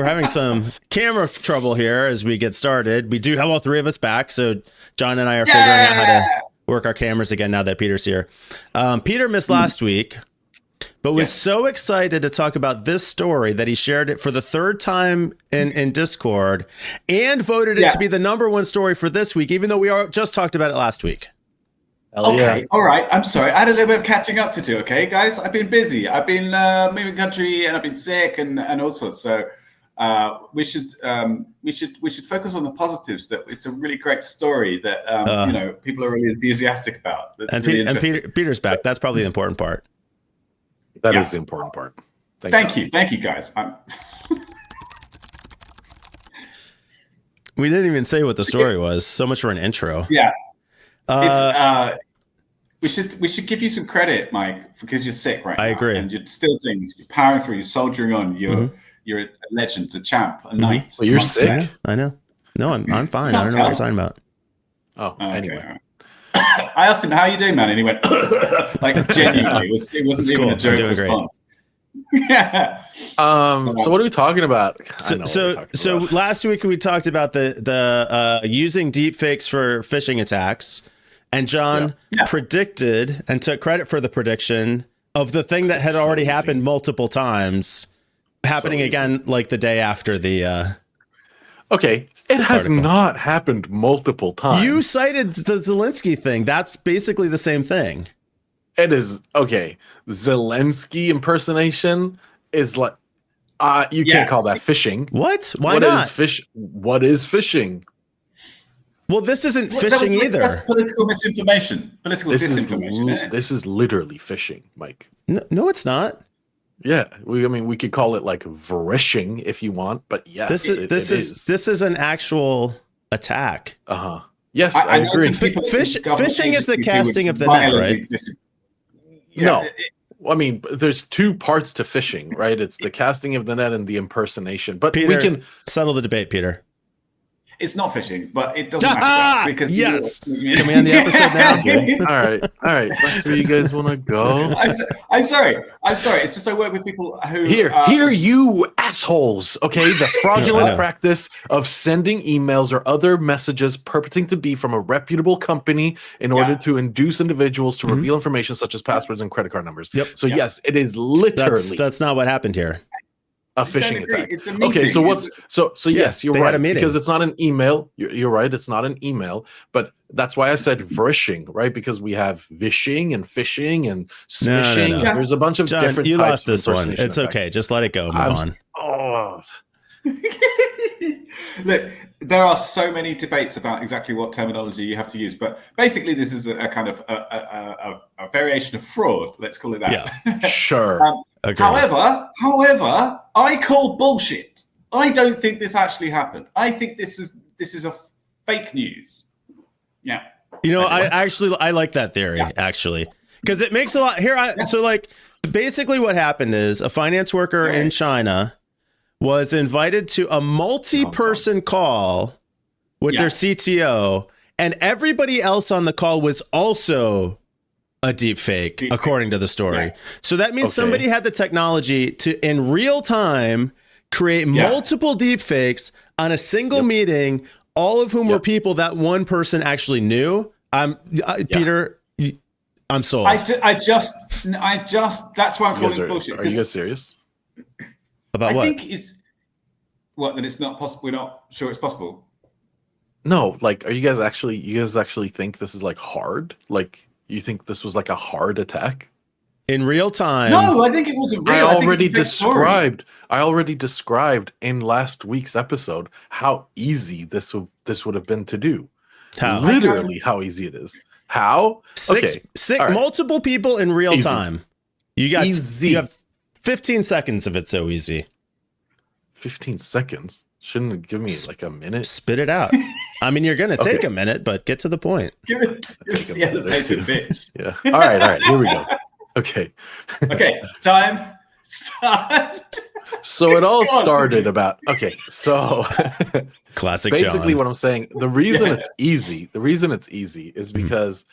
We're having some camera trouble here as we get started. We do have all three of us back, so John and I are figuring out how to work our cameras again now that Peter's here. Peter missed last week, but was so excited to talk about this story that he shared it for the third time in Discord and voted it to be the #1 story for this week, even though we just talked about it last week. Okay, all right. I'm sorry. I had a little bit of catching up to do. Okay, guys, I've been busy. I've been moving country and I've been sick and all sorts. So we should focus on the positives. That it's a really great story that people are really enthusiastic about. That's really interesting. And Peter's back. That's probably the important part. That is the important part. Thank you, guys. We didn't even say what the story was. So much for an intro. Yeah. We should give you some credit, Mike, because you're sick right now. I agree. And you're still doing this. You're powering through. You're soldiering on. You're a legend, a champ, a knight. Well, you're sick. I know. No, I'm fine. I don't know what you're talking about. Oh, anyway. I asked him, how are you doing, man? And he went, like, genuinely. It wasn't even a joke response. Yeah. So what are we talking about? So last week we talked about the using deepfakes for phishing attacks, and John predicted and took credit for the prediction of the thing that had already happened multiple times, happening again like the day after the. Okay, it has article. Not happened multiple times. You cited the Zelensky thing. That's basically the same thing. It is okay. Zelensky impersonation is like you can't call that phishing. What? Why not? What is phishing? Well, this isn't phishing either. That's political misinformation. Political disinformation. This is literally phishing, Mike. No, it's not. Yeah, we could call it like verishing if you want, but yes, this is an actual attack. Yes, I agree. Phishing is the casting of the net, right? No, I mean, there's two parts to phishing, right? It's the casting of the net and the impersonation. But Peter, we can settle the debate, Peter. It's not phishing, but it doesn't matter because can we end the episode now? All right. That's where you guys want to go. I'm sorry. It's just I work with people who Here, you assholes. Okay, the fraudulent practice of sending emails or other messages purporting to be from a reputable company in order to induce individuals to reveal information such as passwords and credit card numbers. Yep. So yes, it is literally that's not what happened here. A phishing attack. It's a meeting. Okay, so yes, you're right, because it's not an email. You're right, it's not an email, but that's why I said vrishing, right? Because we have vishing and phishing and smishing. No. There's a bunch of John, different you types lost this of one. It's okay. Just let it go. Move on. Oh. Look, there are so many debates about exactly what terminology you have to use, but basically this is a kind of a variation of fraud. Let's call it that. Yeah, sure. However, I call bullshit. I don't think this actually happened. I think this is a fake news. Yeah. You know, I like that theory actually, because it makes a lot here. So like basically what happened is a finance worker in China was invited to a multi-person call with their CTO, and everybody else on the call was also a deep fake, according to the story. Yeah. So that means somebody had the technology to, in real time, create multiple deep fakes on a single meeting, all of whom were people that one person actually knew. Peter, I'm sold. I just that's why I'm calling it bullshit. Are you guys serious? About what? I think it's that it's not possible. We're not sure it's possible. No, like, are you guys actually think this is like hard? Like, you think this was like a hard attack in real time? No, I think it wasn't real. I already described in last week's episode how easy this would have been to do. Literally how easy it is. How? Six multiple people in real time. You have 15 seconds if it's so easy. 15 seconds? Shouldn't it give me like a minute? Spit it out. I mean, you're going to take a minute, but get to the point. Give us the elevator pitch. Yeah. All right. Here we go. Okay. Time. Start. So it all started about, so classic basically John. What I'm saying, the reason it's easy is because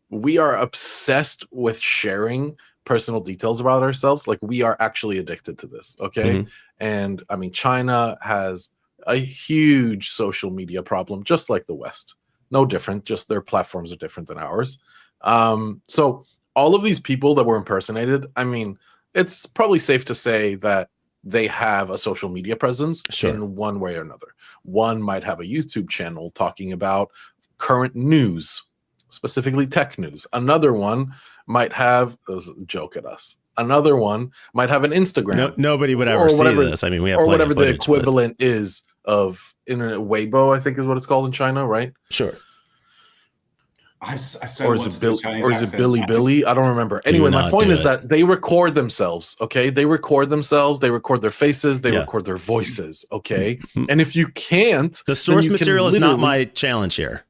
we are obsessed with sharing personal details about ourselves, like we are actually addicted to this. Okay. Mhm. And I mean, China has a huge social media problem, just like the West. No different, just their platforms are different than ours. So all of these people that were impersonated, I mean, it's probably safe to say that they have a social media presence in one way or another. One might have a YouTube channel talking about current news, specifically tech news. Another one might have a joke at us. Another one might have an Instagram. Nobody would ever see this. I mean, we have or plenty whatever of footage, the equivalent is of internet Weibo, I think is what it's called in China, right? Sure. Or is it Billy? I don't remember. Anyway, my point is that they record themselves. Okay, they record themselves. They record their faces. They record their voices. Okay, and if you can't, the source material is not my challenge here.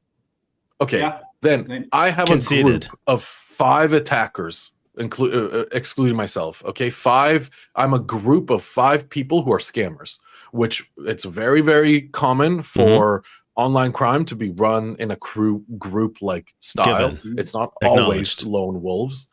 Okay, then I have a group of 5 attackers, excluding myself. Okay, 5. I'm a group of 5 people who are scammers, which it's very, very common for online crime to be run in a group like style. It's not always lone wolves.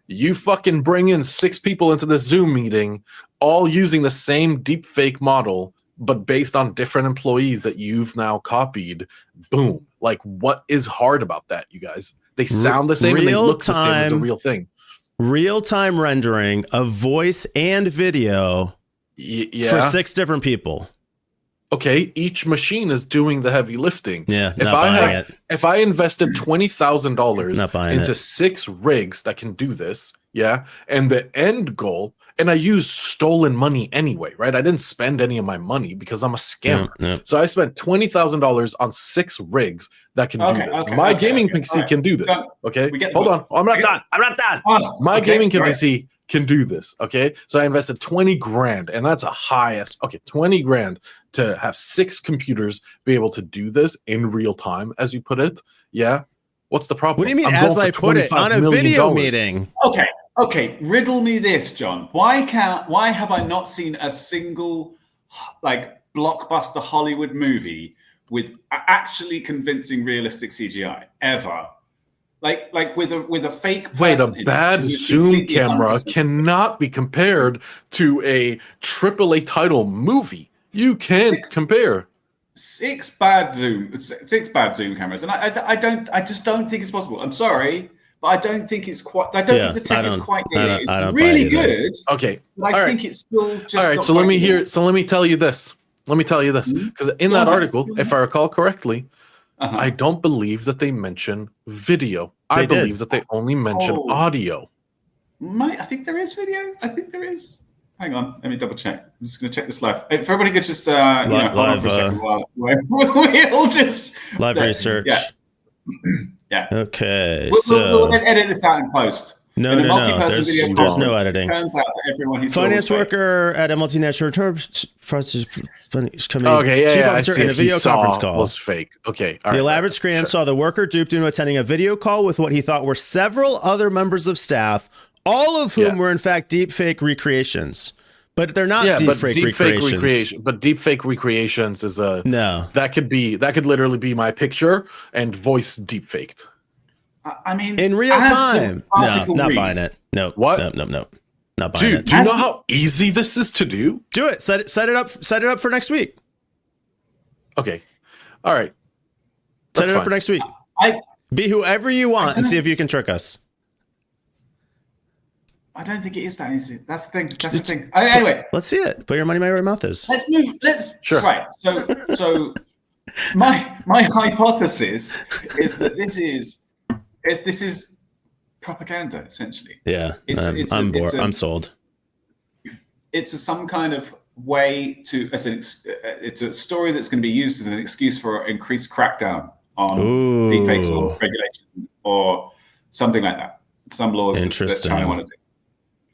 You fucking bring in 6 people into the Zoom meeting, all using the same deepfake model, but based on different employees that you've now copied. Boom. Like, what is hard about that, you guys? They sound the same and they look the same as the real thing. Real-time rendering of voice and video for 6 different people. Okay, each machine is doing the heavy lifting. Yeah, if I invested $20,000 into 6 rigs that can do this, and the end goal, and I used stolen money anyway, right? I didn't spend any of my money because I'm a scammer. So I spent $20,000 on 6 rigs that can do this. My gaming PC can do this. Okay, hold on. I'm not done. My gaming PC can do this. Okay, so I invested 20 grand, and that's a highest. Okay, 20 grand to have 6 computers be able to do this in real time, as you put it. Yeah, what's the problem? What do you mean, as I put it, on a video meeting? Okay, riddle me this, John. Why have I not seen a single like blockbuster Hollywood movie with actually convincing realistic CGI ever? Like with a fake person. Wait, a bad Zoom camera cannot be compared to a AAA title movie. You can't compare. 6 bad Zoom cameras, and I just don't think it's possible. I'm sorry, but I don't think it's quite. I don't think the tech is quite there. It's really good. Okay, but I think it's still just. All right, so let me tell you this. Because in that article, if I recall correctly, I don't believe that they mention video. I believe that they only mention audio. I think there is video. I think there is. Hang on, let me double check. I'm just going to check this live. If everybody could just hold on for a second while we'll just live research. Yeah. Okay. We'll then edit this out in post. No. There's no editing. Turns out that everyone who's finance worker at a multinational coming. Okay, chief I officer see in a video conference call was fake. Okay, the elaborate scam saw the worker duped into attending a video call with what he thought were several other members of staff, all of whom were in fact deepfake recreations. But they're not deepfake recreations. But deepfake recreations is that could literally be my picture and voice deepfaked. I mean, in real time. No, not buying it. No. What? No. Not buying it. Do you know how easy this is to do? Do it. Set it up for next week. Okay. All right. Set it up for next week. Be whoever you want and see if you can trick us. I don't think it is that easy. That's the thing. Anyway, let's see it. Put your money where your mouth is. Let's move. Sure. Right. So my hypothesis is that this is propaganda, essentially. Yeah, I'm bored. I'm sold. It's some kind of way to. It's a story that's going to be used as an excuse for increased crackdown on deepfakes or regulation or something like that. Some laws that China want to do.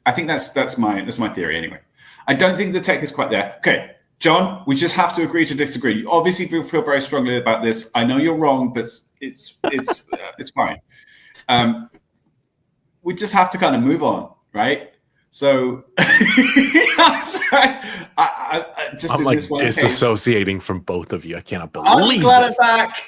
I think that's my theory anyway. I don't think the tech is quite there. Okay, John, we just have to agree to disagree. You obviously feel very strongly about this. I know you're wrong, but it's fine. We just have to kind of move on, right? So I'm sorry. I'm like disassociating from both of you. I cannot believe I'm glad I'm back.